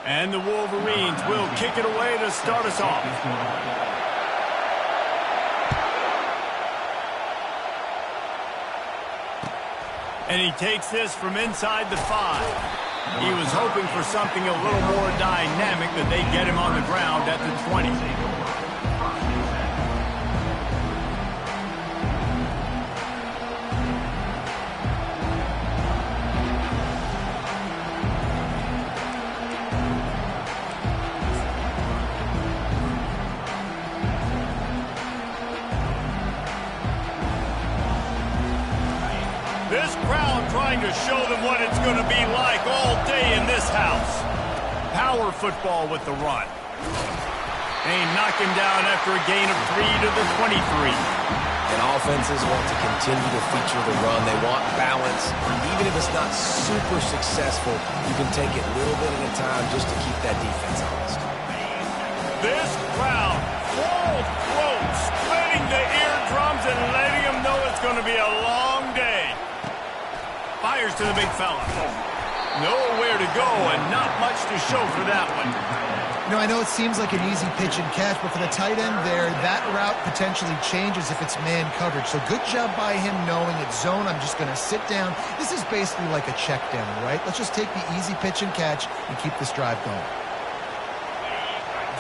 And the Wolverines will kick it away to start us off. And he takes this from inside the 5. He was hoping for something a little more dynamic, that they get him on the ground at the 20. This crowd trying to show them what it's going to be like all day in this house. Power football with the run. They knock him down after a gain of 3 to the 23. And offenses want to continue to feature the run. They want balance. Even if it's not super successful, you can take it little bit at a time just to keep that defense honest. This crowd, full throat, splitting the eardrums and letting them know it's going to be a long day. Fires to the big fella. Nowhere to go and not much to show for that one. You know, I know it seems like an easy pitch and catch, but for the tight end there, that route potentially changes if it's man coverage. So good job by him knowing it's zone. I'm just going to sit down. This is basically like a check down, right? Let's just take the easy pitch and catch and keep this drive going.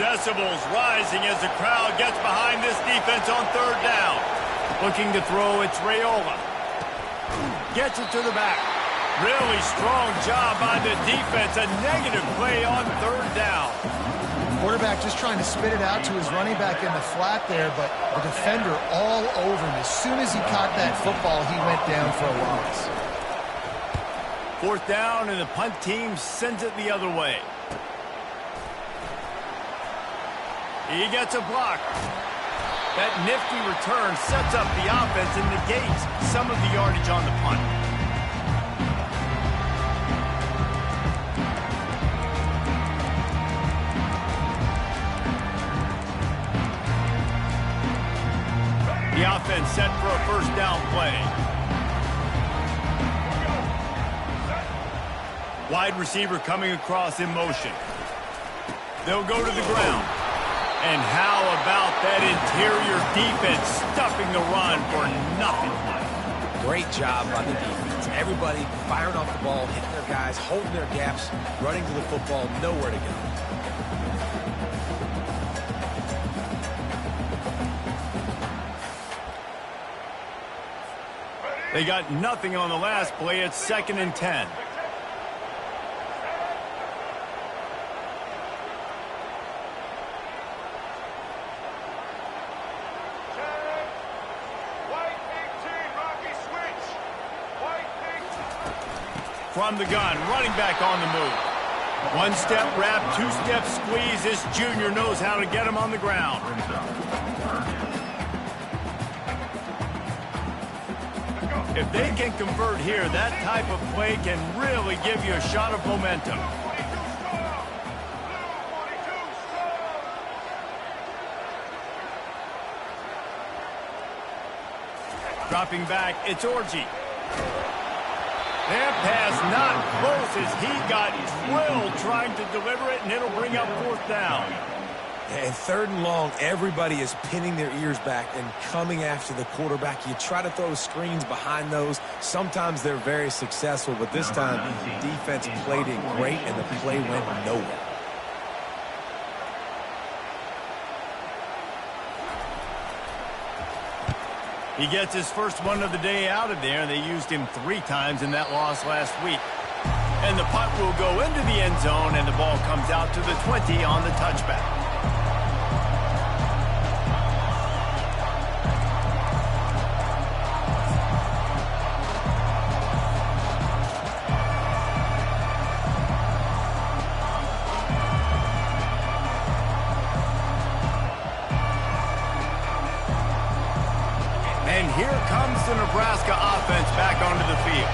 Decibels rising as the crowd gets behind this defense on 3rd down. Looking to throw, it's Raiola. Gets it to the back. Really strong job by the defense. A negative play on 3rd down. Quarterback just trying to spit it out to his running back in the flat there, but the defender all over him. As soon as he caught that football, he went down for a loss. 4th down, and the punt team sends it the other way. He gets a block. That nifty return sets up the offense and negates some of the yardage on the punt. The offense set for a 1st down play. Wide receiver coming across in motion. They'll go to the ground. And how about that interior defense stuffing the run for nothing? Great job by the defense. Everybody firing off the ball, hitting their guys, holding their gaps, running to the football, nowhere to go. They got nothing on the last play. It's 2nd and 10. From the gun, running back on the move. 1-step wrap, 2-step squeeze. This junior knows how to get him on the ground. If they can convert here, that type of play can really give you a shot of momentum. Dropping back, it's Orji. That pass not close as he got drilled trying to deliver it, and it'll bring up 4th down. And 3rd and long, everybody is pinning their ears back and coming after the quarterback. You try to throw screens behind those. Sometimes they're very successful, but this time defense played it great and the play went nowhere. He gets his first one of the day out of there. They used him 3 times in that loss last week. And the punt will go into the end zone, and the ball comes out to the 20 on the touchback. And here comes the Nebraska offense back onto the field.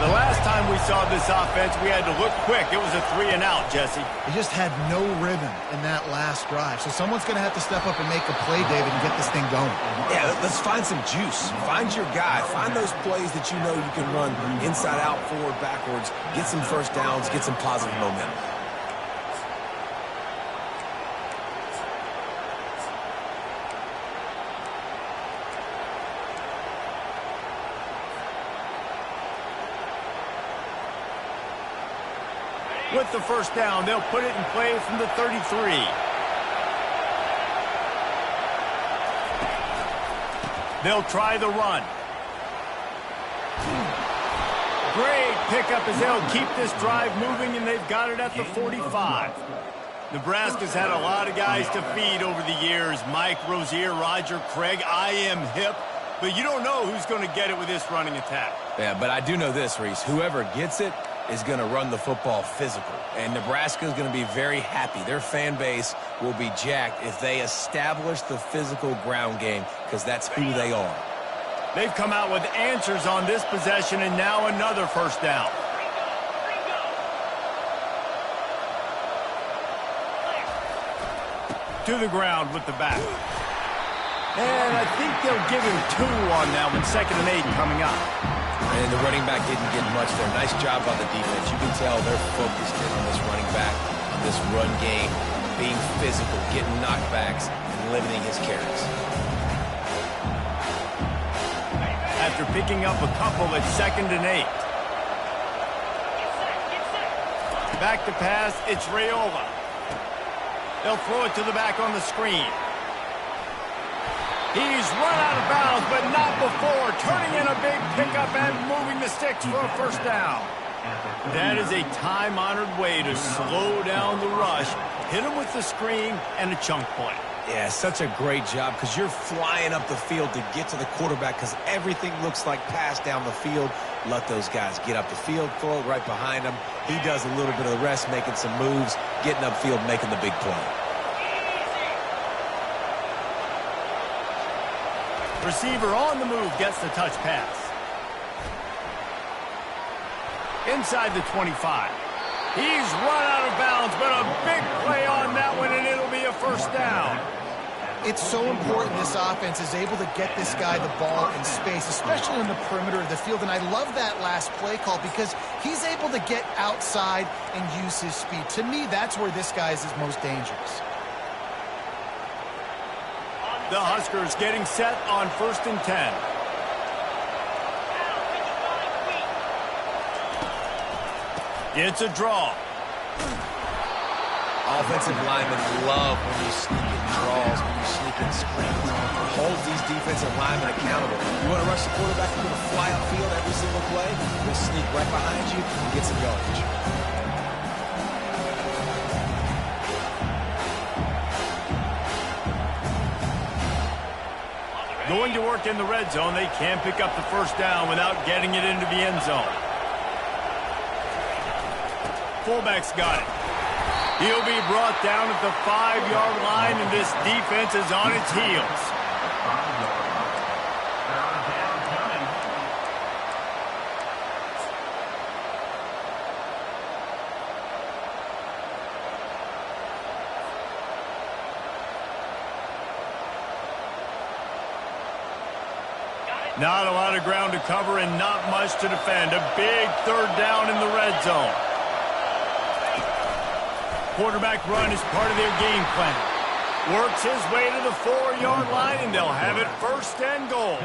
The last time we saw this offense, we had to look quick. It was a 3-and-out, Jesse. They just had no rhythm in that last drive. So someone's going to have to step up and make a play, David, and get this thing going. Yeah, let's find some juice. Find your guy. Find those plays that you know you can run inside out, forward, backwards. Get some first downs. Get some positive momentum. With the first down, they'll put it in play from the 33. They'll try the run. Great pickup as they'll keep this drive moving, and they've got it at the 45. Nebraska's had a lot of guys to feed over the years. Mike, Rozier, Roger, Craig. I am hip. But you don't know who's going to get it with this running attack. Yeah, but I do know this, Reese. Whoever gets it is going to run the football physical. And Nebraska is going to be very happy. Their fan base will be jacked if they establish the physical ground game, because that's who they are. They've come out with answers on this possession, and now another first down. To the ground with the back. And I think they'll give him 2 on that one. 2nd and 8 coming up. And the running back didn't get much there. Nice job by the defense. You can tell they're focused in on this running back, on this run game, being physical, getting knockbacks, and limiting his carries. After picking up a couple at 2nd and 8. Back to pass, it's Raiola. They'll throw it to the back on the screen. He's run out of bounds, but not before. Turning in a big pickup and moving the sticks for a first down. That is a time-honored way to slow down the rush, hit him with the screen, and a chunk play. Yeah, such a great job, because you're flying up the field to get to the quarterback, because everything looks like pass down the field. Let those guys get up the field, throw it right behind him. He does a little bit of the rest, making some moves, getting upfield, making the big play. Receiver on the move gets the touch pass. Inside the 25. He's run out of bounds, but a big play on that one, and it'll be a first down. It's so important this offense is able to get this guy the ball in space, especially on the perimeter of the field. And I love that last play call because he's able to get outside and use his speed. To me, that's where this guy is most dangerous. The Huskers getting set on 1st and 10. It's a draw. Offensive linemen love when you sneak in draws, when you sneak in screens. It holds these defensive linemen accountable. You want to rush the quarterback, you're going to fly upfield every single play. You'll sneak right behind you and get some yardage. Going to work in the red zone. They can't pick up the first down without getting it into the end zone. Fullback's got it. He'll be brought down at the 5-yard line, and this defense is on its heels. Not a lot of ground to cover and not much to defend. A big 3rd down in the red zone. Quarterback run is part of their game plan. Works his way to the 4-yard line, and they'll have it 1st and goal.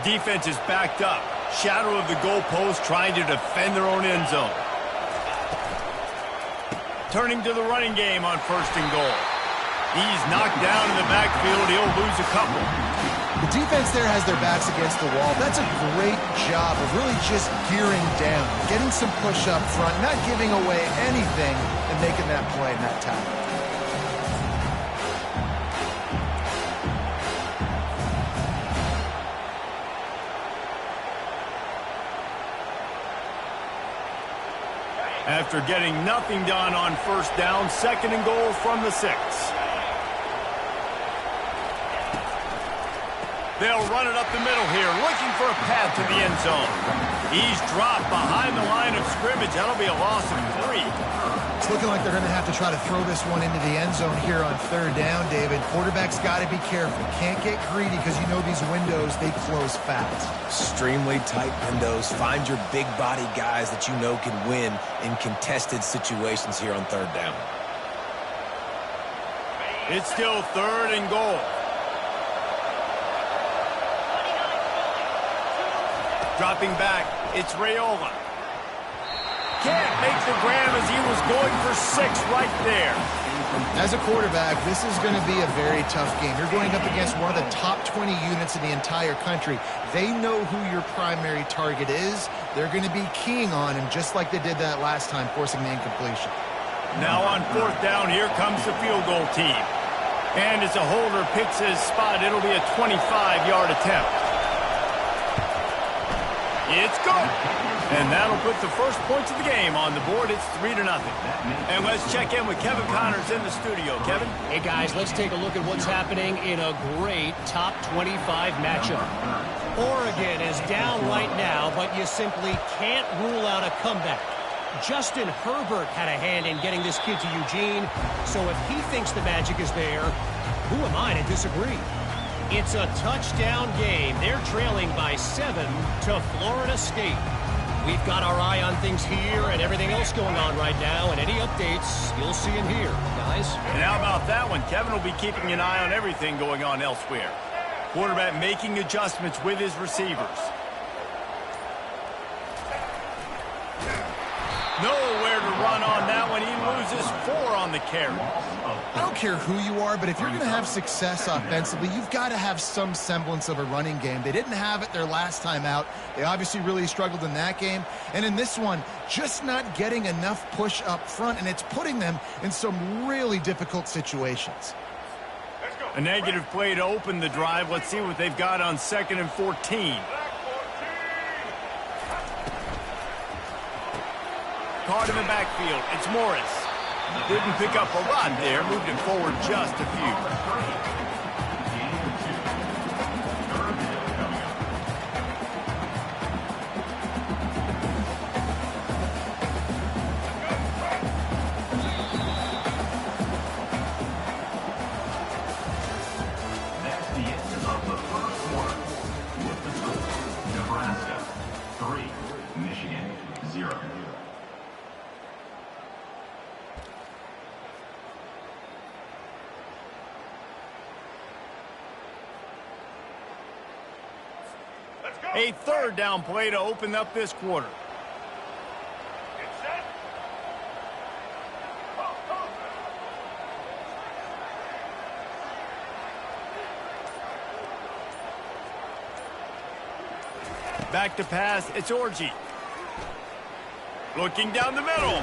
Defense is backed up. Shadow of the goalpost, trying to defend their own end zone. Turning to the running game on 1st and goal. He's knocked down in the backfield. He'll lose a couple. The defense there has their backs against the wall. That's a great job of really just gearing down, getting some push up front, not giving away anything, and making that play in that tackle. After getting nothing done on 1st down, 2nd and goal from the 6. They'll run it up the middle here, looking for a path to the end zone. He's dropped behind the line of scrimmage. That'll be a loss of 3. It's looking like they're going to have to try to throw this one into the end zone here on third down, David. Quarterback's got to be careful. Can't get greedy because you know these windows, they close fast. Extremely tight windows. Find your big body guys that you know can win in contested situations here on third down. It's still third and goal. Dropping back, it's Raiola. Can't make the grab as he was going for 6 right there. As a quarterback, this is going to be a very tough game. You're going up against one of the top 20 units in the entire country. They know who your primary target is. They're going to be keying on him just like they did that last time, forcing the incompletion. Now on fourth down, here comes the field goal team. And as a holder picks his spot, it'll be a 25-yard attempt. It's good. And that'll put the first points of the game on the board. It's 3-0. And let's check in with Kevin Connors in the studio. Kevin? Hey, guys, let's take a look at what's happening in a great top 25 matchup. Oregon is down right now, but you simply can't rule out a comeback. Justin Herbert had a hand in getting this kid to Eugene, so if he thinks the magic is there, who am I to disagree? It's a touchdown game. They're trailing by 7 to Florida State. We've got our eye on things here and everything else going on right now, and any updates you'll see in here, guys. And how about that one? Kevin will be keeping an eye on everything going on elsewhere. Quarterback making adjustments with his receivers. Nowhere to run on that one. He loses 4 on the carry. I don't care who you are, but if you're going to have success offensively, you've got to have some semblance of a running game. They didn't have it their last time out. They obviously really struggled in that game. And in this one, just not getting enough push up front, and it's putting them in some really difficult situations. A negative play to open the drive. Let's see what they've got on 2nd and 14. Caught in the backfield. It's Morris. Didn't pick up a lot there. Moved it forward just a few. A third down play to open up this quarter. Back to pass, it's Orji. Looking down the middle.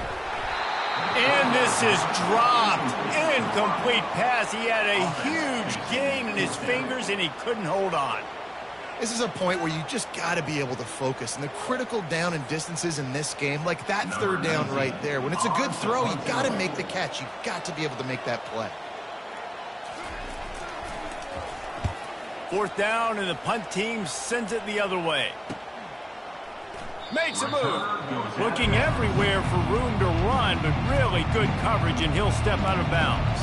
And this is dropped. Incomplete pass. He had a huge gain in his fingers and he couldn't hold on. This is a point where you just got to be able to focus. And the critical down and distances in this game, like that third down right there, when it's a good throw, you got to make the catch. You've got to be able to make that play. Fourth down, and the punt team sends it the other way. Makes a move. Looking everywhere for room to run, but really good coverage, and he'll step out of bounds.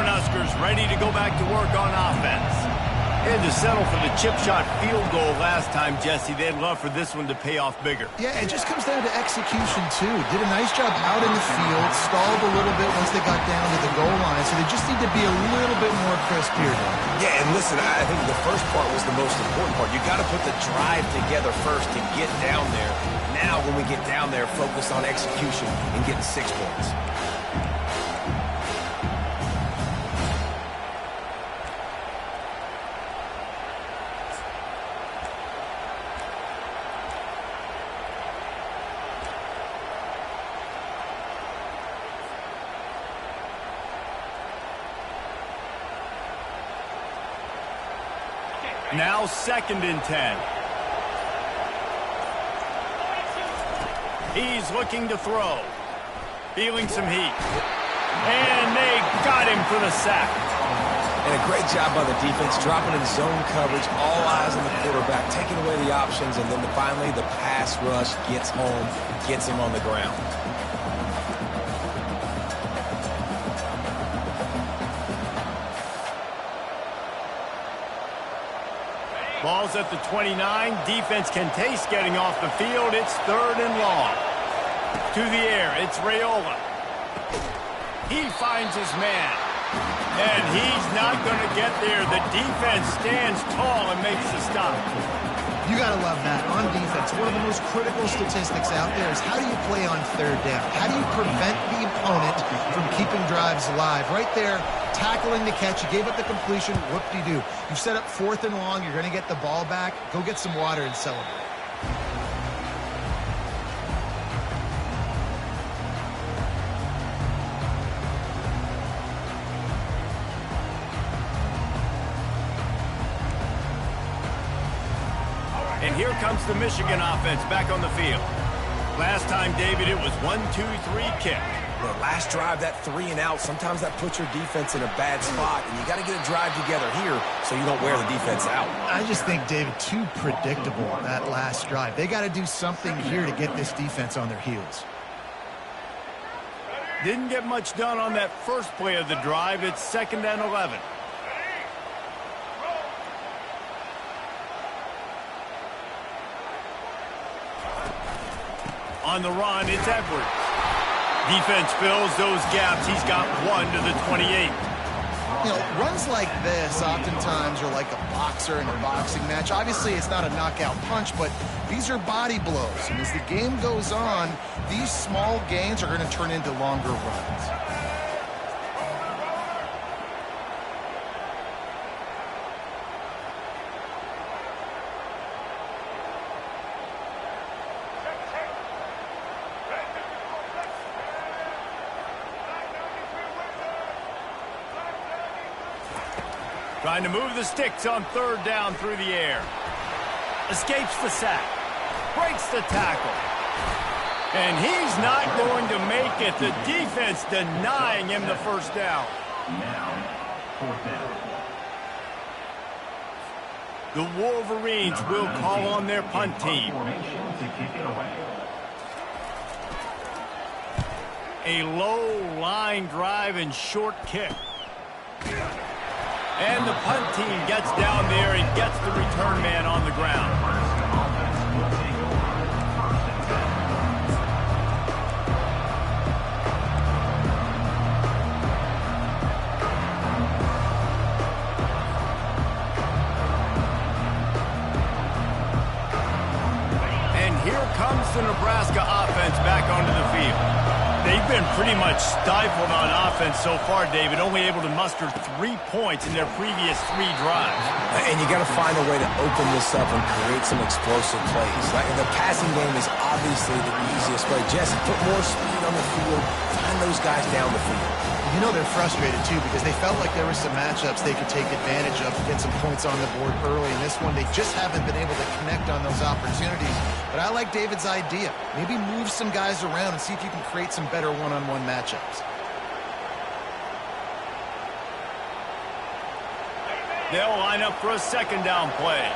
Huskers ready to go back to work on offense. Had to settle for the chip shot field goal last time, Jesse. They'd love for this one to pay off bigger. Yeah, it just comes down to execution, too. Did a nice job out in the field, stalled a little bit once they got down to the goal line, so they just need to be a little bit more crisp here. Yeah, and listen, I think the first part was the most important part. You got to put the drive together first to get down there. Now, when we get down there, focus on execution and getting 6 points. Now 2nd and 10. He's looking to throw. Feeling some heat. And they got him for the sack. And a great job by the defense, dropping in zone coverage, all eyes on the quarterback, taking away the options, and then finally the pass rush gets home, gets him on the ground. Ball's at the 29. Defense can taste getting off the field. It's 3rd and long. To the air, it's Raiola. He finds his man. And he's not going to get there. The defense stands tall and makes the stop. You got to love that. On defense, one of the most critical statistics out there is how do you play on 3rd down? How do you prevent the opponent from keeping drives alive? Right there, tackling the catch. You gave up the completion. Whoop-de-doo. You set up 4th and long. You're going to get the ball back. Go get some water and celebrate. And here comes the Michigan offense back on the field. Last time, David, it was 1-2-3 kick. The last drive, that 3 and out, sometimes that puts your defense in a bad spot, and you got to get a drive together here so you don't wear the defense out. I just think, David, too predictable that last drive. They got to do something here to get this defense on their heels. Didn't get much done on that first play of the drive. It's 2nd and 11. On the run, it's Edwards. Defense fills those gaps. He's got 1 to the 28. You know, runs like this oftentimes are like a boxer in a boxing match. Obviously, it's not a knockout punch, but these are body blows. And as the game goes on, these small gains are going to turn into longer runs. Trying to move the sticks on 3rd down through the air. Escapes the sack. Breaks the tackle. And he's not going to make it. The defense denying him the 1st down. The Wolverines will call on their punt team. A low line drive and short kick. And the punt team gets down there and gets the return man on the ground. And here comes the Nebraska offense back onto the field. They've been pretty much stifled on offense so far, David, only able to muster 3 points in their previous 3 drives. And you got to find a way to open this up and create some explosive plays. Like, the passing game is obviously the easiest way. Jesse, put more speed on the field, find those guys down the field. You know they're frustrated, too, because they felt like there were some matchups they could take advantage of to get some points on the board early. In this one, they just haven't been able to connect on those opportunities. But I like David's idea. Maybe move some guys around and see if you can create some better one-on-one matchups. They'll line up for a 2nd down play.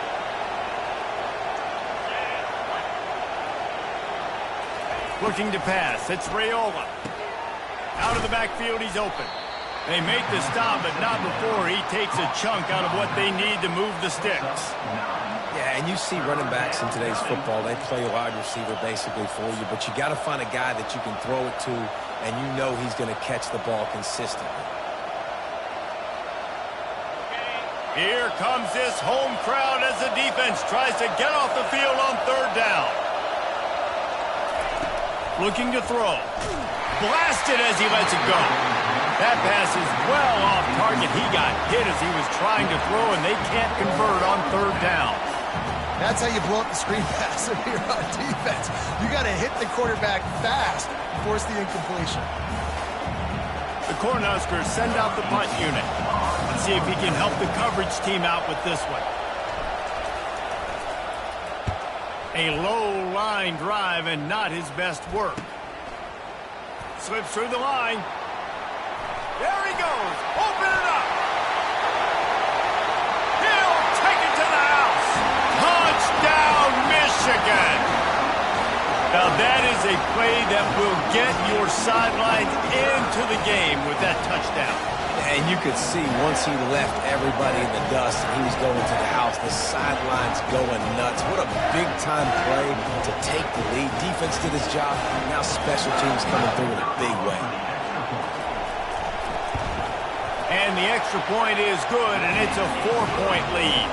Looking to pass. It's Raiola. Out of the backfield, he's open. They make the stop, but not before he takes a chunk out of what they need to move the sticks. Yeah, and you see running backs in today's football, they play wide receiver basically for you, but you got to find a guy that you can throw it to, and you know he's going to catch the ball consistently. Here comes this home crowd as the defense tries to get off the field on 3rd down. Looking to throw. Blasted as he lets it go. That pass is well off target. He got hit as he was trying to throw, and they can't convert on 3rd down. That's how you blow up the screen pass if you're on defense. You got to hit the quarterback fast and force the incompletion. The Cornhuskers send out the punt unit. Let's see if he can help the coverage team out with this one. A low line drive and not his best work. Slips through the line. goes. Open it up. He'll take it to the house. Touchdown, Michigan. Now, that is a play that will get your sidelines into the game with that touchdown. And you could see once he left everybody in the dust and he was going to the house, the sidelines going nuts. What a big-time play to take the lead. Defense did his job. Now special teams coming through in a big way. And the extra point is good, and it's a 4-point lead.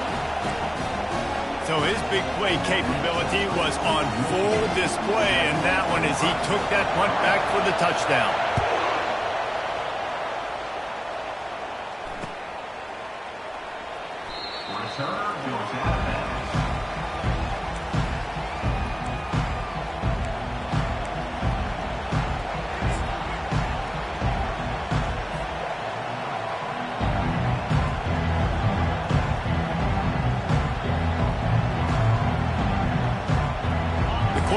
So his big play capability was on full display in that one as he took that punt back for the touchdown.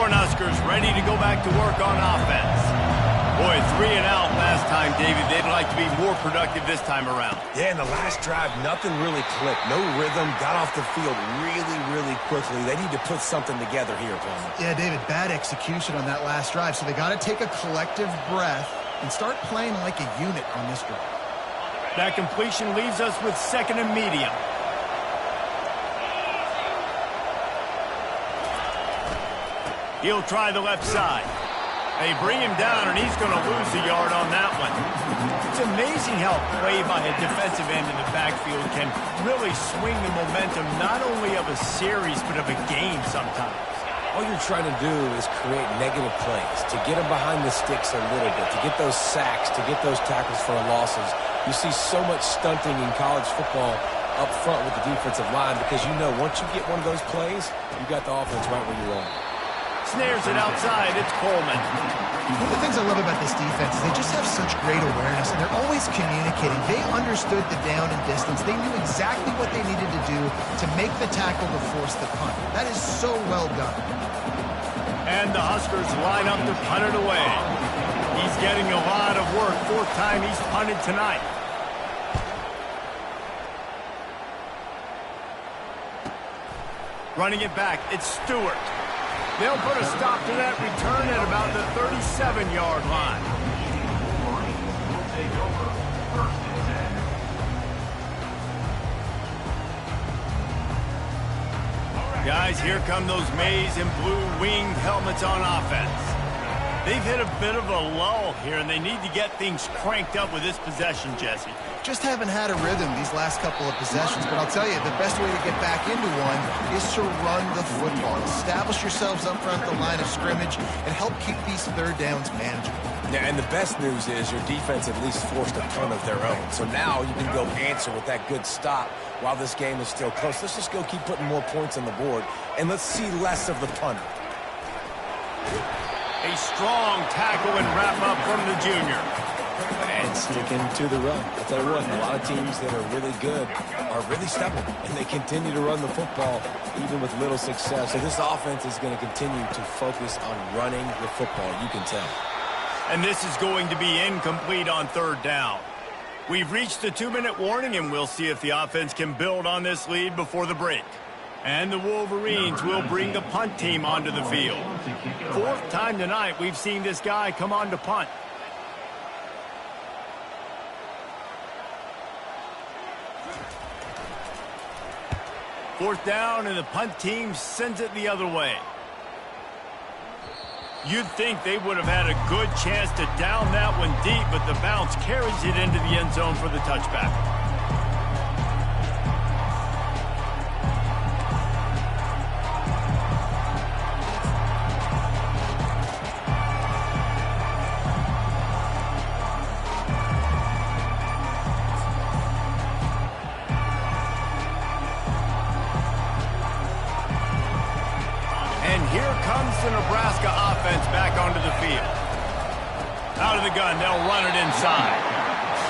Huskers ready to go back to work on offense. Boy, 3 and out last time, David. They'd like to be more productive this time around. Yeah, in the last drive, nothing really clicked. No rhythm. Got off the field really quickly. They need to put something together here, Palmer. Yeah, David, bad execution on that last drive. So they got to take a collective breath and start playing like a unit on this drive. That completion leaves us with 2nd and medium. He'll try the left side. They bring him down, and he's going to lose a yard on that one. It's amazing how play by a defensive end in the backfield can really swing the momentum not only of a series but of a game sometimes. All you're trying to do is create negative plays, to get them behind the sticks a little bit, to get those sacks, to get those tackles for losses. You see so much stunting in college football up front with the defensive line because you know once you get one of those plays, you got the offense right where you are. Snares it outside. It's Coleman. One of the things I love about this defense is they just have such great awareness, and they're always communicating. They understood the down and distance. They knew exactly what they needed to do to make the tackle to force the punt. That is so well done. And the Huskers line up to punt it away. He's getting a lot of work. 4th time he's punted tonight. Running it back, it's Stewart. They'll put a stop to that return at about the 37-yard line. Guys, here come those maize and blue winged helmets on offense. They've hit a bit of a lull here, and they need to get things cranked up with this possession, Jesse. Just haven't had a rhythm these last couple of possessions, but I'll tell you, the best way to get back into one is to run the football. Establish yourselves up front at the line of scrimmage and help keep these 3rd downs manageable. Yeah, and the best news is your defense at least forced a punt of their own. So now you can go answer with that good stop while this game is still close. Let's just go keep putting more points on the board, and let's see less of the punter. A strong tackle and wrap-up from the junior. And sticking to the run. I'll tell you what, a lot of teams that are really good are really stubborn, and they continue to run the football even with little success. So this offense is going to continue to focus on running the football, you can tell. And this is going to be incomplete on 3rd down. We've reached the 2-minute warning, and we'll see if the offense can build on this lead before the break. And the Wolverines will bring the punt team onto the field. 4th time tonight we've seen this guy come on to punt. Fourth down, and the punt team sends it the other way. You'd think they would have had a good chance to down that one deep, but the bounce carries it into the end zone for the touchback. The Nebraska offense back onto the field. Out of the gun, they'll run it inside.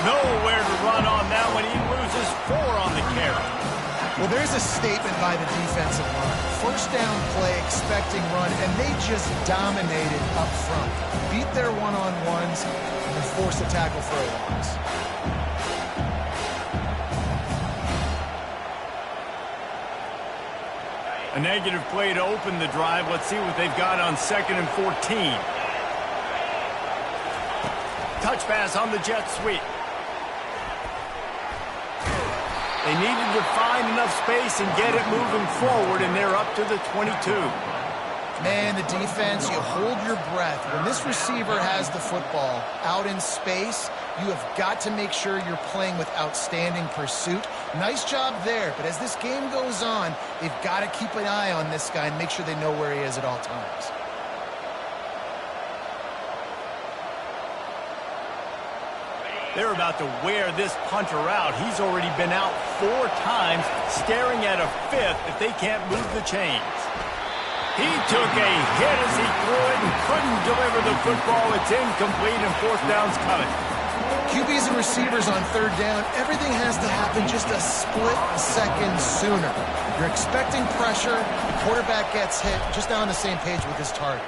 Nowhere to run on that one. He loses 4 on the carry. Well, there's a statement by the defensive line. 1st down play, expecting run, and they just dominated up front. Beat their one-on-ones and forced a tackle for a loss. A negative play to open the drive. Let's see what they've got on 2nd and 14. Touch pass on the jet sweep. They needed to find enough space and get it moving forward, and they're up to the 22. Man, the defense, you hold your breath. When this receiver has the football out in space, you have got to make sure you're playing with outstanding pursuit. Nice job there, but as this game goes on, they've got to keep an eye on this guy and make sure they know where he is at all times. They're about to wear this punter out. He's already been out 4 times, staring at a 5th if they can't move the chains. He took a hit as he threw it and couldn't deliver the football. It's incomplete and 4th down's coming. QBs and receivers on 3rd down, everything has to happen just a split second sooner. You're expecting pressure, the quarterback gets hit, just not on the same page with his target.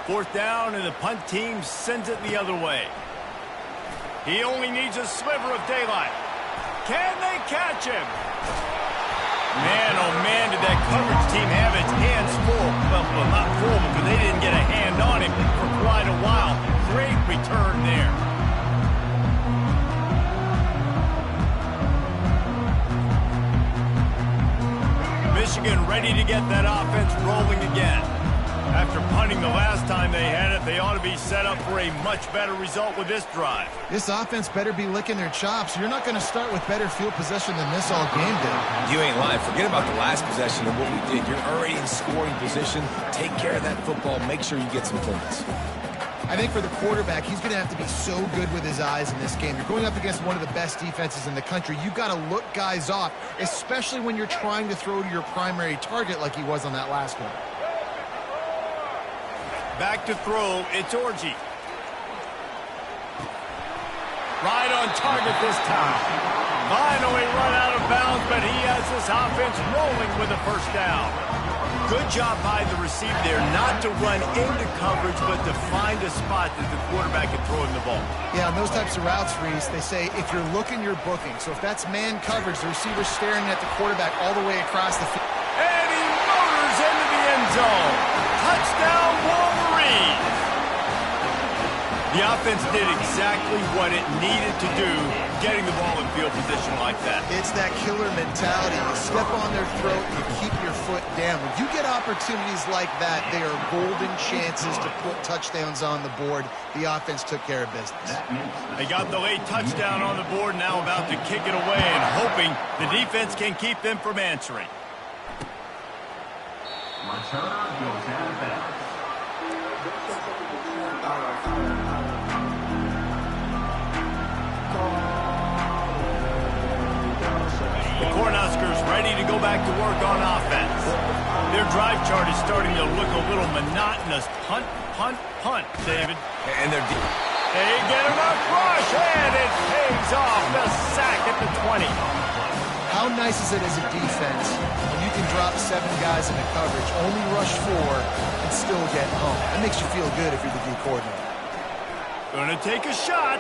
4th down, and the punt team sends it the other way. He only needs a sliver of daylight. Can they catch him? Man, oh man, did that coverage team have its hands full. Well, not full because they didn't get a hand on him for quite a while. Great return there. Michigan ready to get that offense rolling again. After punting the last time they had it, they ought to be set up for a much better result with this drive. This offense better be licking their chops. You're not going to start with better field possession than this all game did. You ain't lying. Forget about the last possession and what we did. You're already in scoring position. Take care of that football. Make sure you get some points. I think for the quarterback, he's going to have to be so good with his eyes in this game. You're going up against one of the best defenses in the country. You've got to look guys off, especially when you're trying to throw to your primary target like he was on that last one. Back to throw, it's Orji. Right on target this time. Finally run out of bounds, but he has this offense rolling with a 1st down. Good job by the receiver there, not to run into coverage, but to find a spot that the quarterback can throw him the ball. Yeah, on those types of routes, Reese, they say if you're looking, you're booking. So if that's man coverage, the receiver's staring at the quarterback all the way across the field. And he motors into the end zone. Touchdown, Wolverines! The offense did exactly what it needed to do, getting the ball in field position like that. It's that killer mentality. You step on their throat, you keep your foot down. When you get opportunities like that, they are golden chances to put touchdowns on the board. The offense took care of business. They got the late touchdown on the board, now about to kick it away and hoping the defense can keep them from answering. Return goes out of bounds. The Cornhuskers ready to go back to work on offense. Their drive chart is starting to look a little monotonous. Punt, punt, punt, David. And they're deep. They get enough rush, and it pays off. The sack at the 20. How nice is it as a defense when you can drop 7 guys into coverage, only rush 4, and still get home? That makes you feel good if you're the D coordinator. Gonna take a shot.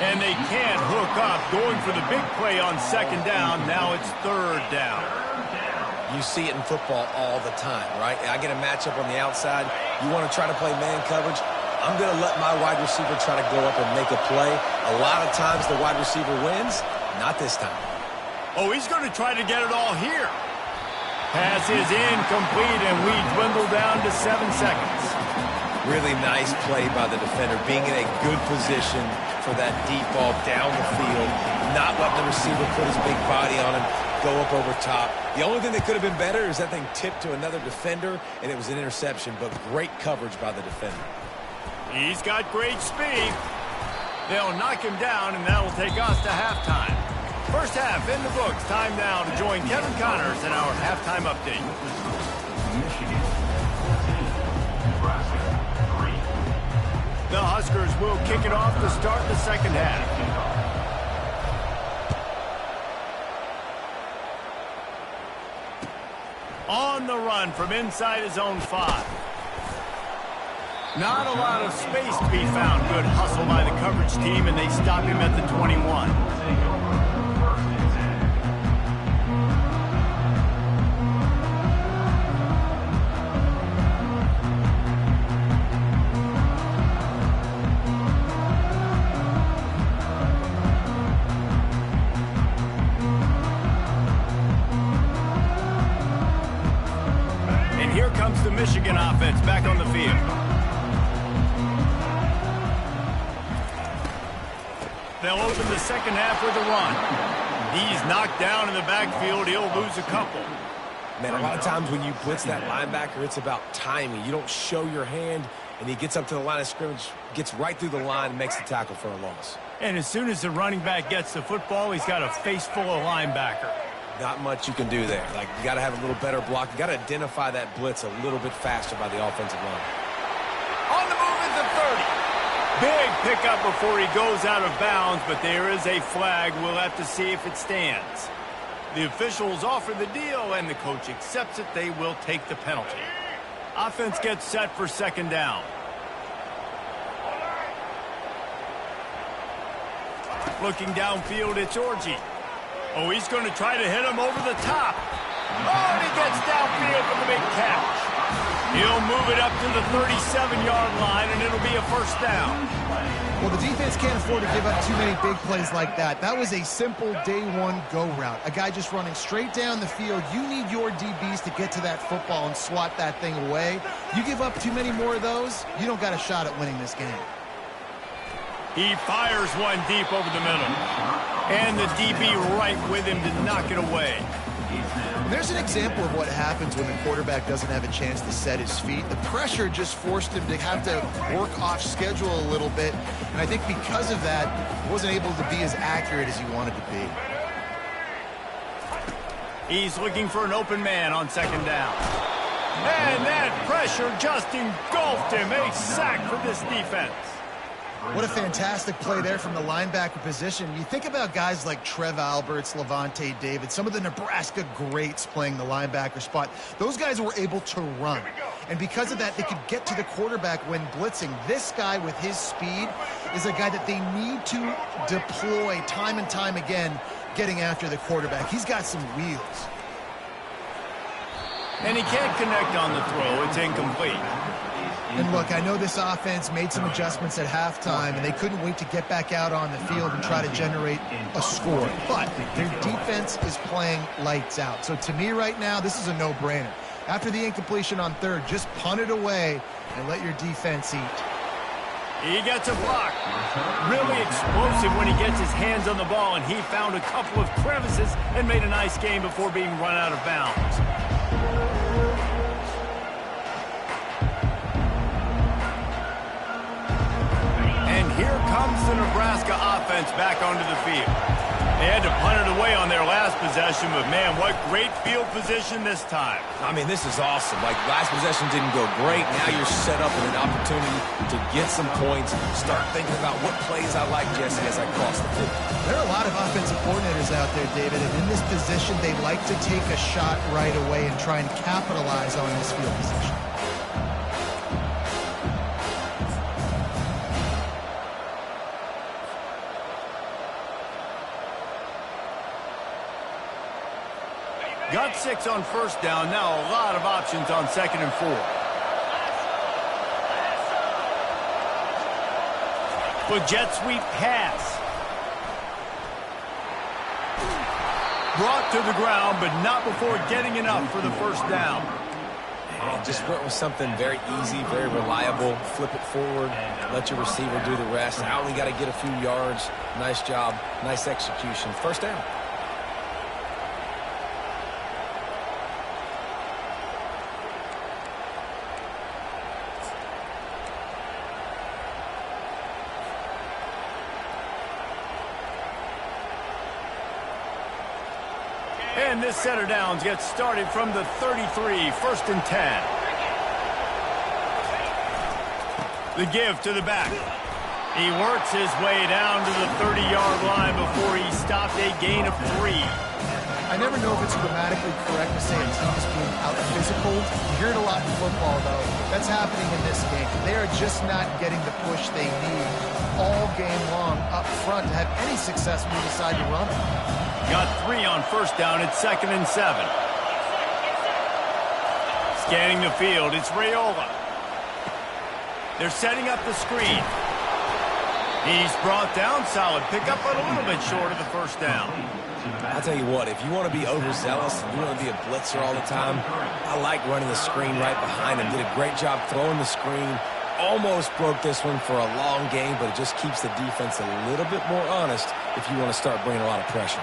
And they can't hook up. Going for the big play on 2nd down. Now it's 3rd down. You see it in football all the time, right? I get a matchup on the outside. You want to try to play man coverage? I'm going to let my wide receiver try to go up and make a play. A lot of times the wide receiver wins. Not this time. Oh, he's going to try to get it all here. Pass is incomplete, and we dwindle down to 7 seconds. Really nice play by the defender, being in a good position for that deep ball down the field, not letting the receiver put his big body on him, go up over top. The only thing that could have been better is that thing tipped to another defender, and it was an interception, but great coverage by the defender. He's got great speed. They'll knock him down, and that'll take us to halftime. First half in the books. Time now to join Kevin Connors in our halftime update. Michigan 14, Nebraska 3. The Huskers will kick it off to start the 2nd half. On the run from inside his own 5. Not a lot of space to be found. Good hustle by the coverage team, and they stop him at the 21. here comes the Michigan offense back on the field. They'll open the second half with a run. He's knocked down in the backfield. He'll lose a couple. Man, a lot of times when you blitz that linebacker, it's about timing. You don't show your hand, and he gets up to the line of scrimmage, gets right through the line, and makes the tackle for a loss. And as soon as the running back gets the football, he's got a face full of linebacker. Not much you can do there. Like, you got to have a little better block. You got to identify that blitz a little bit faster by the offensive line. On the move at the 30. Big pickup before he goes out of bounds, but there is a flag. We'll have to see if it stands. The officials offer the deal, and the coach accepts it. They will take the penalty. Offense gets set for second down. Looking downfield, it's Orji. Oh, he's going to try to hit him over the top. Oh, and he gets downfield for the big catch. He'll move it up to the 37-yard line, and it'll be a first down. Well, the defense can't afford to give up too many big plays like that. That was a simple day one go route. A guy just running straight down the field. You need your DBs to get to that football and swat that thing away. You give up too many more of those, you don't got a shot at winning this game. He fires one deep over the middle. And the DB right with him to knock it away. There's an example of what happens when the quarterback doesn't have a chance to set his feet. The pressure just forced him to have to work off schedule a little bit. And I think because of that, he wasn't able to be as accurate as he wanted to be. He's looking for an open man on second down. And that pressure just engulfed him. A sack for this defense. What a fantastic play there from the linebacker position. You think about guys like Trev Alberts, Levante David, some of the Nebraska greats playing the linebacker spot. Those guys were able to run. And because of that, they could get to the quarterback when blitzing. This guy with his speed is a guy that they need to deploy time and time again, getting after the quarterback. He's got some wheels. And he can't connect on the throw. It's incomplete. And look, I know this offense made some adjustments at halftime, and they couldn't wait to get back out on the field and try to generate a score. But their defense is playing lights out. So to me right now, this is a no-brainer. After the incompletion on third, just punt it away and let your defense eat. He gets a block. Really explosive when he gets his hands on the ball, and he found a couple of crevices and made a nice game before being run out of bounds. Here comes the Nebraska offense back onto the field. They had to punt it away on their last possession, but man, what great field position this time. I mean, this is awesome. Like, last possession didn't go great. Now you're set up with an opportunity to get some points. Start thinking about what plays I like, Jesse, as I cross the field. There are a lot of offensive coordinators out there, David, and in this position, they like to take a shot right away and try and capitalize on this field position. Got 6 on first down. Now a lot of options on second and 4. With jet sweep pass. Brought to the ground, but not before getting enough for the first down. And just went with something very easy, very reliable. Flip it forward, let your receiver do the rest. I only got to get a few yards. Nice job, nice execution. First down. And this set of downs gets started from the 33, first and 10. The give to the back. He works his way down to the 30-yard line before he stopped a gain of 3. I never know if it's grammatically correct to say a team is being out-physical. You hear it a lot in football, though. That's happening in this game. They are just not getting the push they need all game long up front to have any success when you decide to run it. Got 3 on first down at second and 7. Scanning the field, it's Raiola. They're setting up the screen. He's brought down, solid pickup, but a little bit short of the first down. I'll tell you what, if you want to be overzealous and you want to be a blitzer all the time, I like running the screen right behind him. Did a great job throwing the screen. Almost broke this one for a long game, but it just keeps the defense a little bit more honest if you want to start bringing a lot of pressure.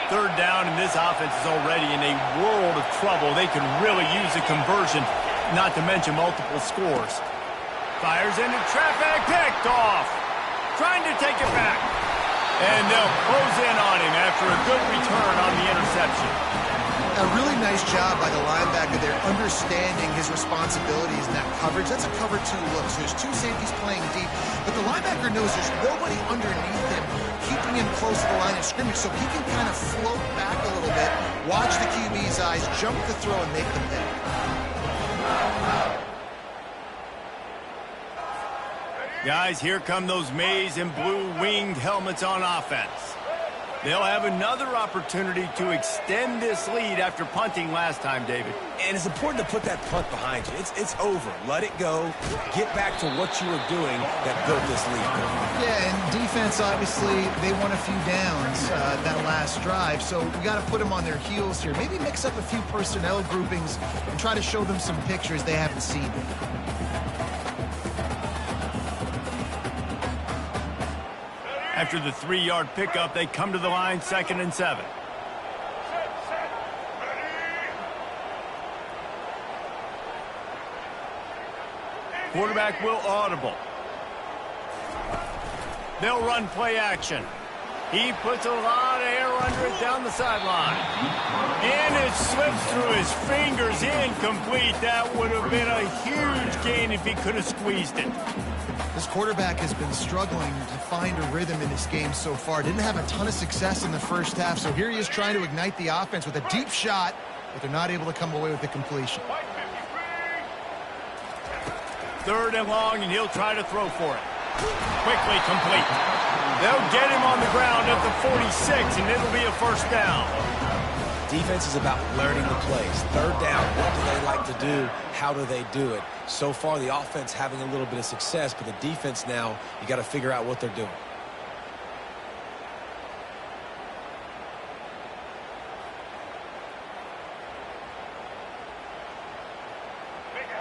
Third down, and this offense is already in a world of trouble. They can really use a conversion, not to mention multiple scores. Fires into traffic, picked off. Trying to take it back. And they'll close in on him after a good return on the interception. A really nice job by the linebacker there, understanding his responsibilities in that coverage. That's a cover 2 look, so there's 2 safeties playing deep. But the linebacker knows there's nobody underneath him, keeping him close to the line of scrimmage, so he can kind of float back a little bit, watch the QB's eyes, jump the throw, and make the pick. Guys, here come those maize and blue winged helmets on offense. They'll have another opportunity to extend this lead after punting last time, David. And it's important to put that punt behind you. It's over. Let it go. Get back to what you were doing that built this lead. Yeah, and defense, obviously, they won a few downs that last drive, so we got to put them on their heels here. Maybe mix up a few personnel groupings and try to show them some pictures they haven't seen. After the 3-yard pickup, they come to the line, 2nd and 7. Quarterback will audible. They'll run play action. He puts a lot of air under it down the sideline. And it slips through his fingers, incomplete. That would have been a huge gain if he could have squeezed it. This quarterback has been struggling to find a rhythm in this game so far. Didn't have a ton of success in the first half, so here he is trying to ignite the offense with a deep shot, but they're not able to come away with the completion. 3rd and long, and he'll try to throw for it. Quickly complete. They'll get him on the ground at the 46, and it'll be a 1st down. Defense is about learning the plays. 3rd down, what do they like to do? How do they do it? So far, the offense having a little bit of success, but the defense now, you got to figure out what they're doing.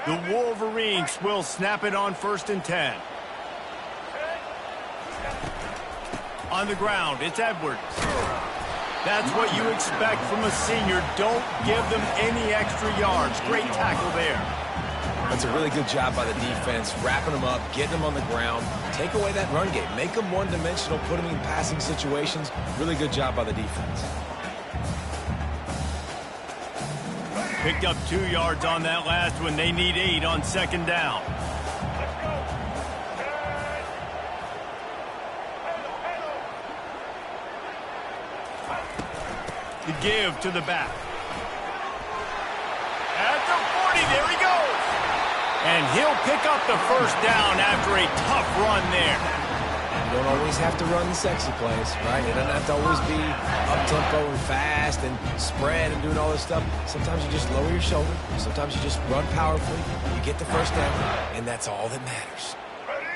The Wolverines will snap it on 1st and 10. On the ground, it's Edwards. That's what you expect from a senior. Don't give them any extra yards. Great tackle there. That's a really good job by the defense, wrapping them up, getting them on the ground, take away that run game, make them one-dimensional, put them in passing situations. Really good job by the defense. Picked up 2 yards on that last one. They need 8 on 2nd down. The give to the back. At the 40, there he goes. And he'll pick up the 1st down after a tough run there. You don't always have to run the sexy plays, right? It doesn't have to always be up-tempo and fast and spread and doing all this stuff. Sometimes you just lower your shoulder. Sometimes you just run powerfully. You get the 1st down, and that's all that matters.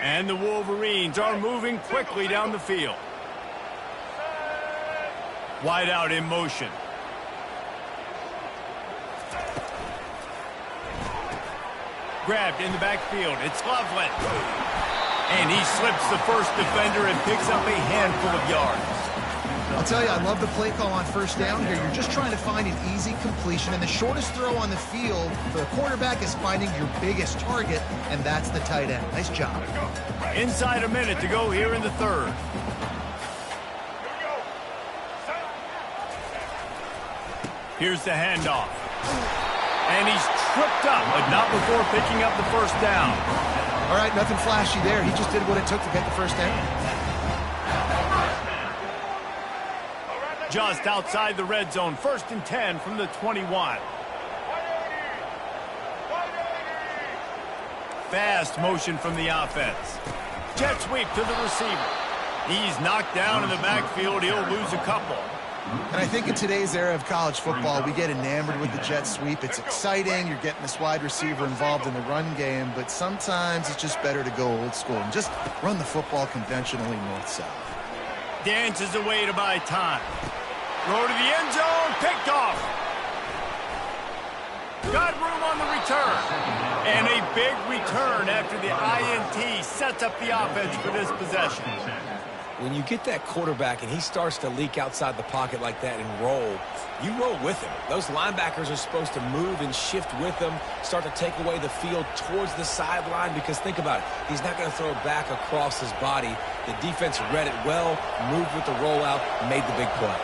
And the Wolverines are moving quickly down the field. Wide out in motion. Grabbed in the backfield. It's Loveland. And he slips the 1st defender and picks up a handful of yards. I'll tell you, I love the play call on 1st down here. You're just trying to find an easy completion, and the shortest throw on the field for the quarterback is finding your biggest target, and that's the tight end. Nice job. Inside a minute to go here in the 3rd. Here's the handoff. And he's tripped up, but not before picking up the 1st down. All right, nothing flashy there. He just did what it took to get the 1st down. Just outside the red zone, 1st and 10 from the 21. Fast motion from the offense. Jet sweep to the receiver. He's knocked down in the backfield. He'll lose a couple. And I think in today's era of college football, we get enamored with the jet sweep. It's exciting. You're getting this wide receiver involved in the run game, but sometimes it's just better to go old school and just run the football conventionally north-south. Dances away to buy time. Throw to the end zone, picked off. Got room on the return. And a big return after the INT sets up the offense for this possession. When you get that quarterback and he starts to leak outside the pocket like that and roll, you roll with him. Those linebackers are supposed to move and shift with him, start to take away the field towards the sideline, because think about it. He's not going to throw it back across his body. The defense read it well, moved with the rollout, made the big play.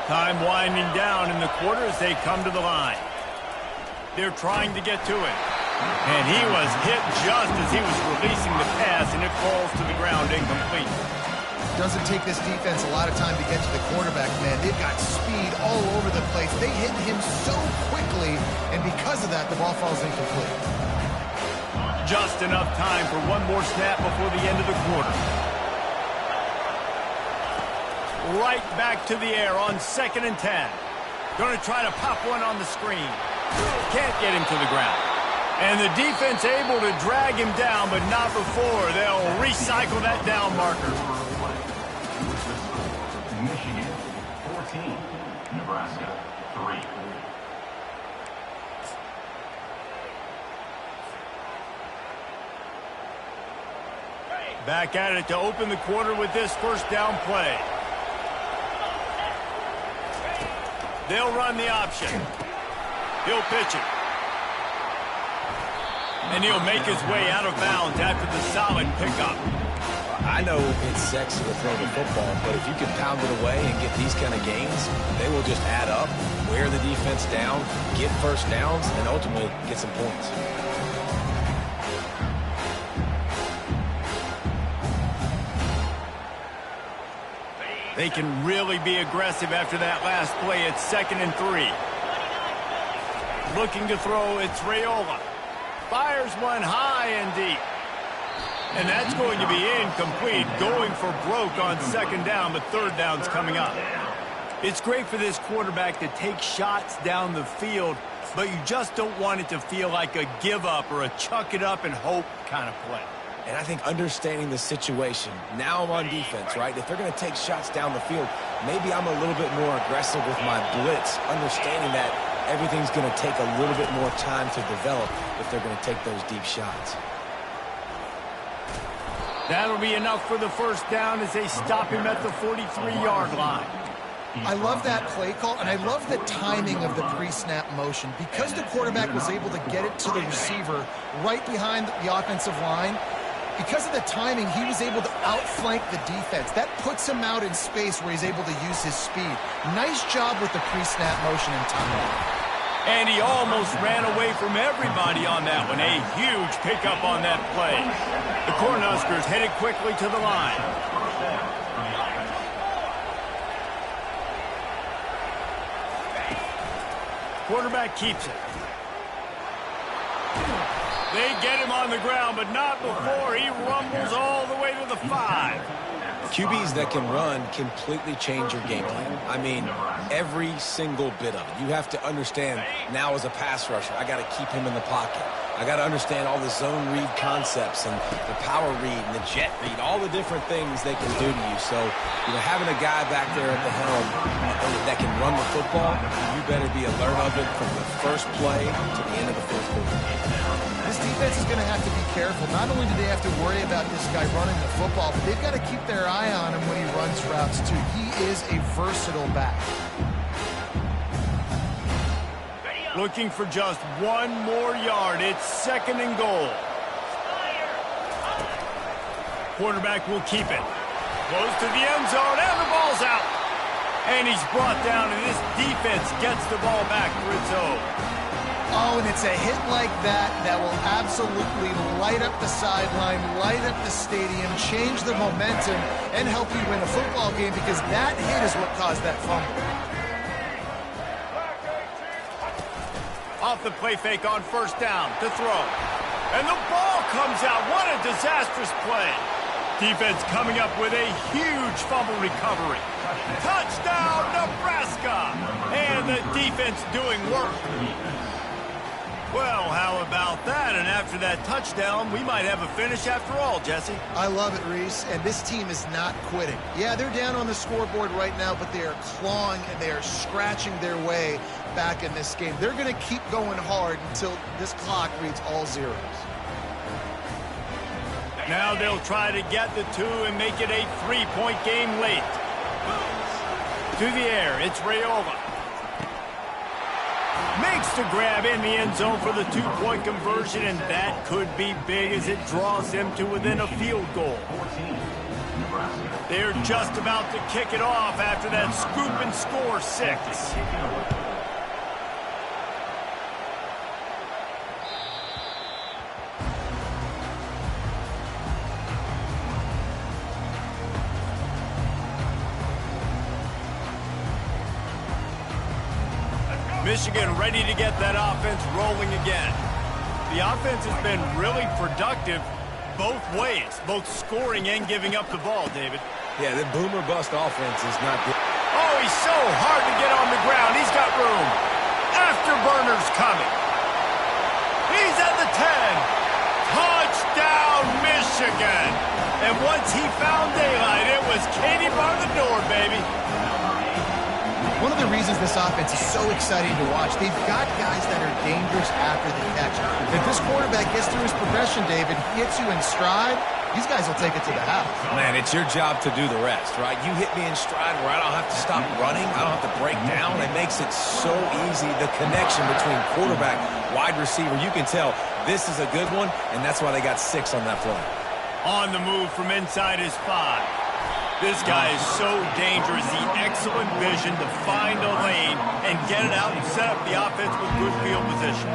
Time winding down in the quarter as they come to the line. They're trying to get to it. And he was hit just as he was releasing the pass, and it falls to the ground incomplete. Doesn't take this defense a lot of time to get to the quarterback, man. They've got speed all over the place. They hit him so quickly, and because of that, the ball falls incomplete. Just enough time for one more snap before the end of the quarter. Right back to the air on 2nd and 10. Going to try to pop one on the screen. Can't get him to the ground. And the defense able to drag him down, but not before they'll recycle that down marker. Michigan 14, Nebraska 3. Back at it to open the quarter with this first down play. They'll run the option. He'll pitch it. And he'll make his way out of bounds after the solid pickup. I know it's sexy to throw the football, but if you can pound it away and get these kind of gains, they will just add up, wear the defense down, get first downs, and ultimately get some points. They can really be aggressive after that last play. It's 2nd and 3. Looking to throw, it's Raiola. Fires one high and deep. And that's going to be incomplete. Going for broke on 2nd down, but 3rd down's coming up. It's great for this quarterback to take shots down the field, but you just don't want it to feel like a give up or a chuck it up and hope kind of play. And I think understanding the situation, now I'm on defense, right? If they're going to take shots down the field, maybe I'm a little bit more aggressive with my blitz, understanding that everything's going to take a little bit more time to develop if they're going to take those deep shots. That'll be enough for the first down as they stop him at the 43-yard line. I love that play call, and I love the timing of the pre-snap motion. Because the quarterback was able to get it to the receiver right behind the offensive line, because of the timing, he was able to outflank the defense. That puts him out in space where he's able to use his speed. Nice job with the pre-snap motion and timing. And he almost ran away from everybody on that one. A huge pickup on that play. The Cornhuskers headed quickly to the line. Quarterback keeps it. They get him on the ground, but not before he rumbles all the way to the 5. QBs that can run completely change your game plan. I mean, every single bit of it. You have to understand, now as a pass rusher, I got to keep him in the pocket. I got to understand all the zone read concepts and the power read and the jet read, all the different things they can do to you. So, having a guy back there at the helm that can run the football, you better be alert of it from the first play to the end of the fourth quarter. This defense is going to have to be careful. Not only do they have to worry about this guy running the football, but they've got to keep their eye on him when he runs routes, too. He is a versatile back. Looking for just one more yard. It's 2nd and goal. Quarterback will keep it. Goes to the end zone, and the ball's out. And he's brought down, and this defense gets the ball back for its own. Oh, and it's a hit like that that will absolutely light up the sideline, light up the stadium, change the momentum, and help you win a football game, because that hit is what caused that fumble. Off the play fake on 1st down to throw. And the ball comes out. What a disastrous play. Defense coming up with a huge fumble recovery. Touchdown, Nebraska! And the defense doing work. Well, how about that? And after that touchdown, we might have a finish after all, Jesse. I love it, Reese, and this team is not quitting. Yeah, they're down on the scoreboard right now, but they are clawing and they are scratching their way back in this game. They're going to keep going hard until this clock reads all zeros. Now they'll try to get the 2 and make it a 3-point game late. To the air, it's Raiola. Makes the grab in the end zone for the 2-point conversion, and that could be big as it draws them to within a field goal. They're just about to kick it off after that scoop and score 6. Michigan ready to get that offense rolling again. The offense has been really productive both ways, both scoring and giving up the ball, David. Yeah, the boomer bust offense is not good. Oh, he's so hard to get on the ground. He's got room. Afterburner's coming. He's at the 10. Touchdown, Michigan. And once he found daylight, it was Katie bar the door, baby. One of the reasons this offense is so exciting to watch, they've got guys that are dangerous after the catch. If this quarterback gets through his progression, David, hits you in stride, these guys will take it to the house. Man, it's your job to do the rest, right? You hit me in stride where I don't have to stop running. I don't have to break down. It makes it so easy. The connection between quarterback, wide receiver, you can tell this is a good one, and that's why they got 6 on that play. On the move from inside his 5. This guy is so dangerous. The excellent vision to find a lane and get it out and set up the offense with good field position.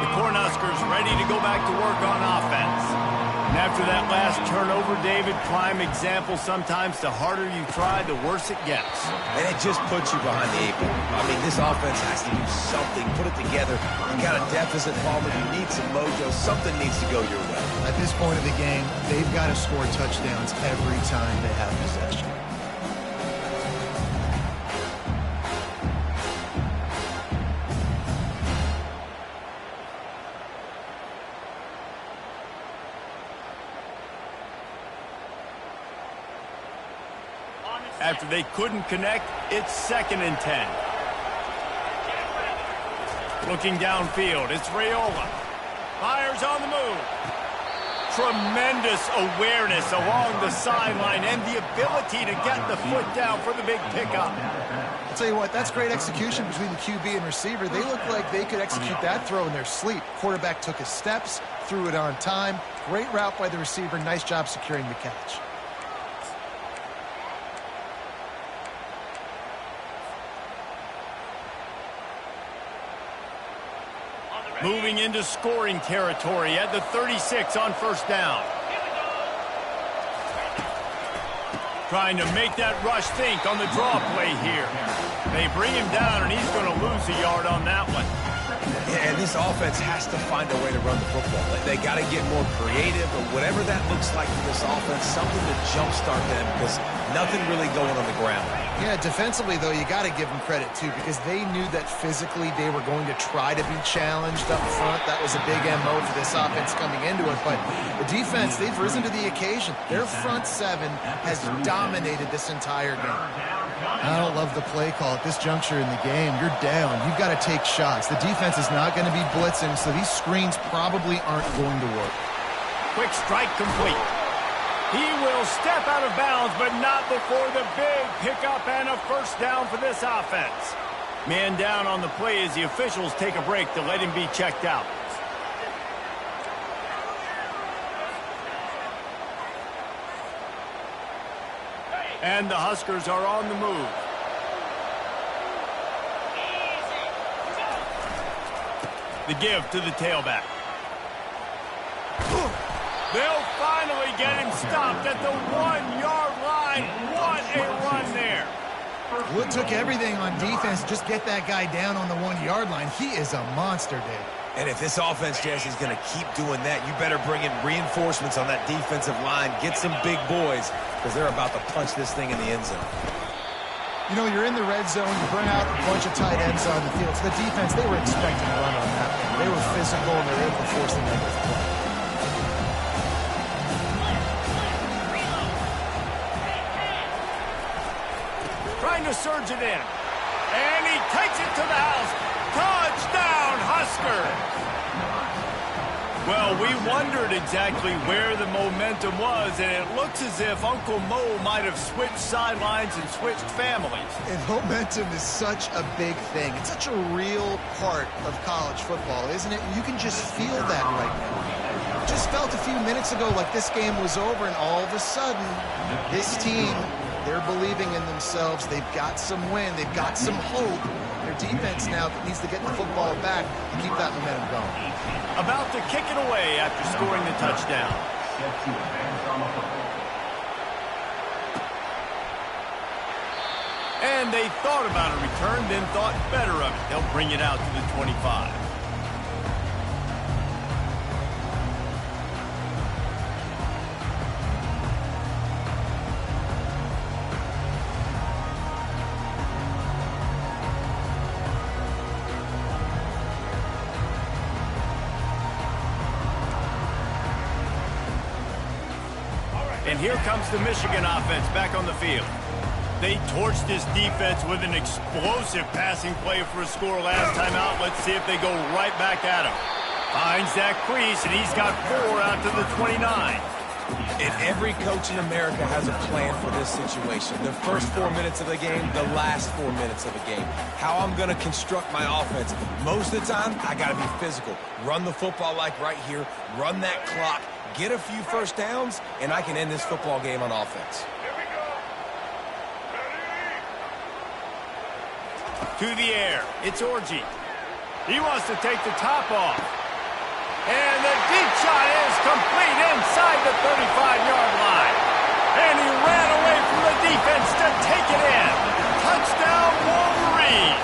The Cornhuskers ready to go back to work on offense. And after that last turnover, David, prime example sometimes the harder you try, the worse it gets. And it just puts you behind the 8 ball. I mean, this offense has to do something, put it together. You got a deficit, Palmer. You need some mojo. Something needs to go your way. At this point of the game, they've got to score touchdowns every time they have possession. After they couldn't connect, it's 2nd and 10. Looking downfield, it's Raiola. Fires on the move. Tremendous awareness along the sideline and the ability to get the foot down for the big pickup. I'll tell you what, that's great execution between the QB and receiver. They look like they could execute that throw in their sleep. Quarterback took his steps, threw it on time. Great route by the receiver. Nice job securing the catch. Moving into scoring territory at the 36 on 1st down. Trying to make that rush think on the draw play here. They bring him down, and he's going to lose a yard on that one. Yeah, and this offense has to find a way to run the football. They got to get more creative, or whatever that looks like for this offense, something to jumpstart them, because nothing really going on the ground. Yeah, defensively, though, you got to give them credit, too, because they knew that physically they were going to try to be challenged up front. That was a big MO for this offense coming into it. But the defense, they've risen to the occasion. Their front 7 has dominated this entire game. I don't love the play call at this juncture in the game. You're down. You've got to take shots. The defense is not going to be blitzing, so these screens probably aren't going to work. Quick strike complete. He will step out of bounds, but not before the big pickup and a 1st down for this offense. Man down on the play as the officials take a break to let him be checked out. And the Huskers are on the move. The give to the tailback. They'll finally get him stopped at the 1-yard line. What a run there. Well, it took everything on defense to just get that guy down on the 1-yard line. He is a monster, Dave. And if this offense, Jesse, is going to keep doing that, you better bring in reinforcements on that defensive line. Get some big boys, because they're about to punch this thing in the end zone. You know, you're in the red zone, you bring out a bunch of tight ends on the field. So the defense, they were expecting a run on that one. They were physical, and they were able to force the negative play. Trying to surge it in. And he takes it to the house. Touchdown, Huskers! Well, we wondered exactly where the momentum was, and it looks as if Uncle Mo might have switched sidelines and switched families. And momentum is such a big thing. It's such a real part of college football, isn't it? You can just feel that right now. Just felt a few minutes ago like this game was over, and all of a sudden, this team, they're believing in themselves. They've got some win. They've got some hope. Their defense now needs to get the football back to keep that momentum going. About to kick it away after scoring the touchdown. And they thought about a return, then thought better of it. They'll bring it out to the 25. And here comes the Michigan offense back on the field. They torched this defense with an explosive passing play for a score last time out. Let's see if they go right back at him. Finds that crease, and he's got 4 out to the 29. And every coach in America has a plan for this situation. The first 4 minutes of the game, the last 4 minutes of the game. How I'm going to construct my offense. Most of the time, I got to be physical. Run the football like right here. Run that clock. Get a few first downs, and I can end this football game on offense. To the air. It's Orji. He wants to take the top off. And the deep shot is complete inside the 35-yard line. And he ran away from the defense to take it in. Touchdown, Wolverines.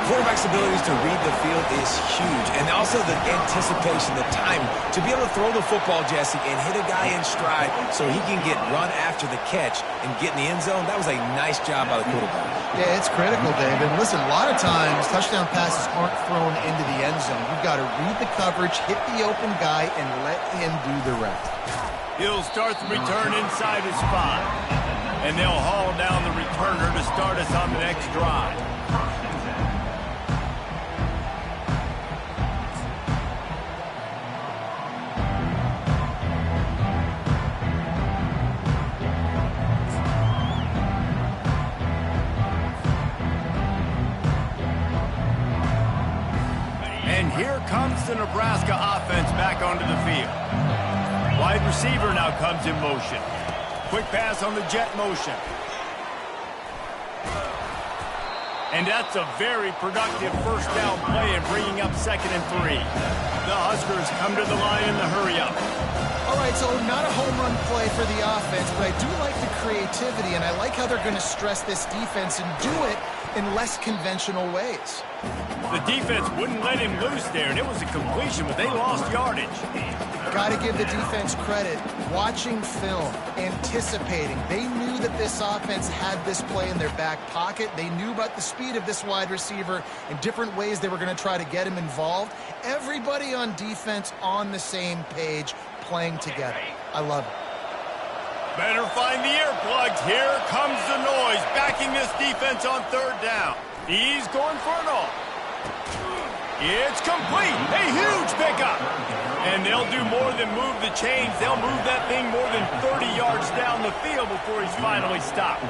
Quarterback's abilities to read the field is huge. And also the anticipation, the time to be able to throw the football, Jesse, and hit a guy in stride so he can get run after the catch and get in the end zone. That was a nice job by the quarterback. Yeah, it's critical, David. Listen, a lot of times touchdown passes aren't thrown into the end zone. You've got to read the coverage, hit the open guy, and let him do the rest. He'll start the return inside his spot. And they'll haul down the returner to start us on the next drive. And here comes the Nebraska offense back onto the field. Wide receiver now comes in motion. Quick pass on the jet motion. And that's a very productive first down play and bringing up 2nd and 3. The Huskers come to the line in the hurry up. All right, so not a home run play for the offense, but I do like the creativity, and I like how they're going to stress this defense and do it in less conventional ways. The defense wouldn't let him loose there, and it was a completion, but they lost yardage. Got to give the defense credit. Watching film, anticipating. They knew that this offense had this play in their back pocket. They knew about the speed of this wide receiver and different ways they were going to try to get him involved. Everybody on defense on the same page, playing together. I love it. Better find the earplugs. Here comes the noise, backing this defense on 3rd down. He's going for it all. It's complete. A huge pickup. And they'll do more than move the chains. They'll move that thing more than 30 yards down the field before he's finally stopped.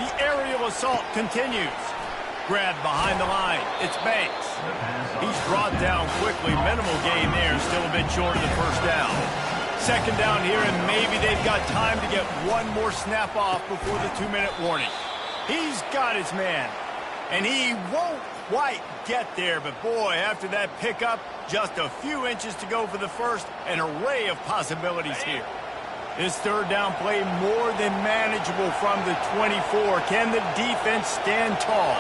The aerial assault continues. Grabbed behind the line. It's Banks. He's brought down quickly. Minimal gain there. Still a bit short of the first down. 2nd down here, and maybe they've got time to get one more snap off before the 2-minute warning. He's got his man, and he won't quite get there. But, boy, after that pickup, just a few inches to go for the first. An array of possibilities here. This 3rd down play more than manageable from the 24. Can the defense stand tall?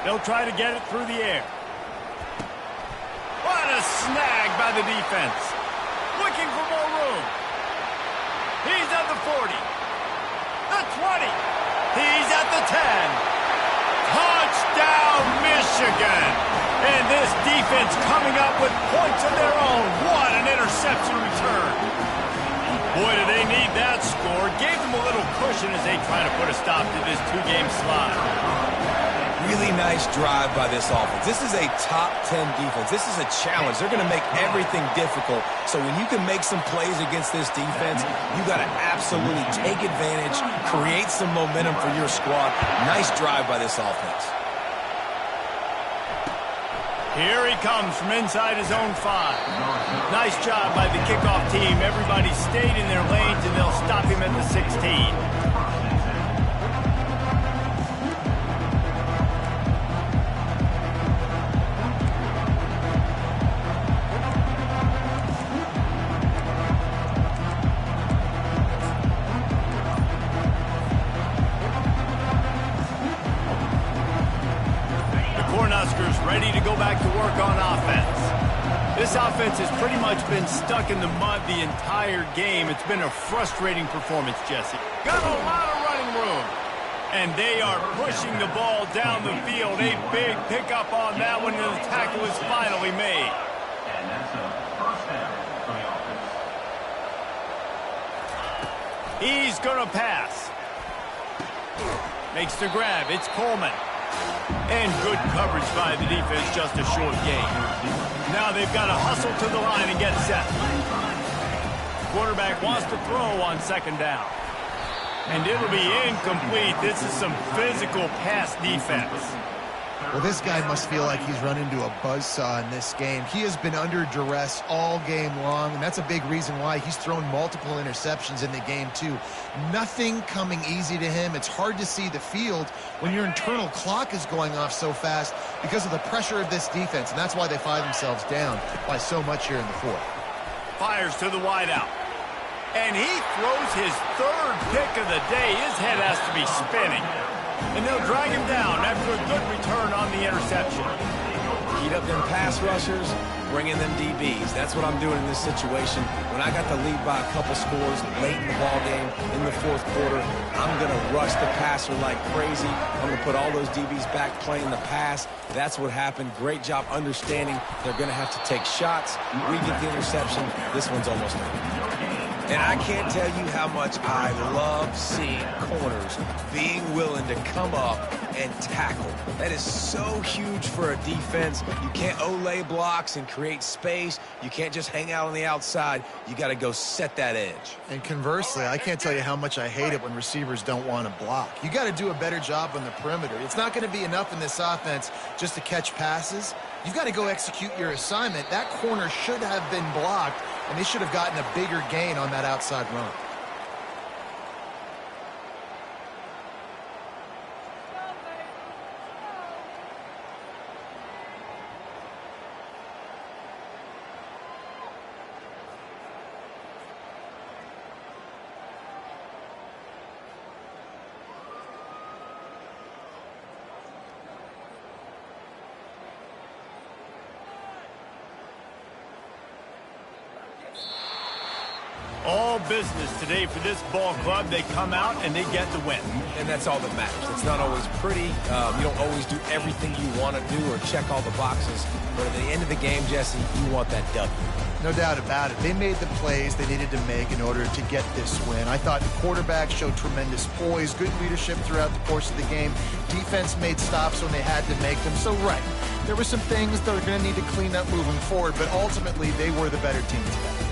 They'll try to get it through the air. What a snag by the defense. Looking for more room. He's at the 40. The 20. He's at the 10. Touchdown, Michigan. And this defense coming up with points of their own. What an interception return. Boy, do they need that score. Gave them a little cushion as they try to put a stop to this two-game slide. Really nice drive by this offense. This is a top 10 defense. This is a challenge. They're going to make everything difficult. So when you can make some plays against this defense, you got to absolutely take advantage, create some momentum for your squad. Nice drive by this offense. Here he comes from inside his own 5. Nice job by the kickoff team. Everybody stayed in their lanes, and they'll stop him at the 16. Huskers ready to go back to work on offense. This offense has pretty much been stuck in the mud the entire game. It's been a frustrating performance, Jesse. Got a lot of running room. And they are pushing the ball down the field. A big pickup on that one, and the tackle is finally made. And that's a first down for the offense. He's going to pass. Makes the grab. It's Coleman. And good coverage by the defense, just a short gain. Now they've got to hustle to the line and get set. Quarterback wants to throw on second down. And it'll be incomplete. This is some physical pass defense. Well, this guy must feel like he's run into a buzzsaw in this game. He has been under duress all game long, and that's a big reason why he's thrown multiple interceptions in the game, too. Nothing coming easy to him. It's hard to see the field when your internal clock is going off so fast because of the pressure of this defense, and that's why they find themselves down by so much here in the fourth. Fires to the wideout. And he throws his third pick of the day. His head has to be spinning. And they'll drag him down after a good return on the interception. Heat up them pass rushers, bring in them DBs. That's what I'm doing in this situation. When I got the lead by a couple scores late in the ball game, in the fourth quarter, I'm going to rush the passer like crazy. I'm going to put all those DBs back playing the pass. That's what happened. Great job understanding they're going to have to take shots. We get the interception. This one's almost over. And I can't tell you how much I love seeing corners being willing to come up and tackle. That is so huge for a defense. You can't olay blocks and create space. You can't just hang out on the outside. You got to go set that edge. And conversely, I can't tell you how much I hate it when receivers don't want to block. You got to do a better job on the perimeter. It's not going to be enough in this offense just to catch passes. You've got to go execute your assignment. That corner should have been blocked, and they should have gotten a bigger gain on that outside run. All business today for this ball club. They come out and they get the win. And that's all that matters. It's not always pretty. You don't always do everything you want to do or check all the boxes. But at the end of the game, Jesse, you want that W. No doubt about it. They made the plays they needed to make in order to get this win. I thought the quarterback showed tremendous poise, good leadership throughout the course of the game. Defense made stops when they had to make them. So, right, there were some things that are going to need to clean up moving forward, but ultimately they were the better team today.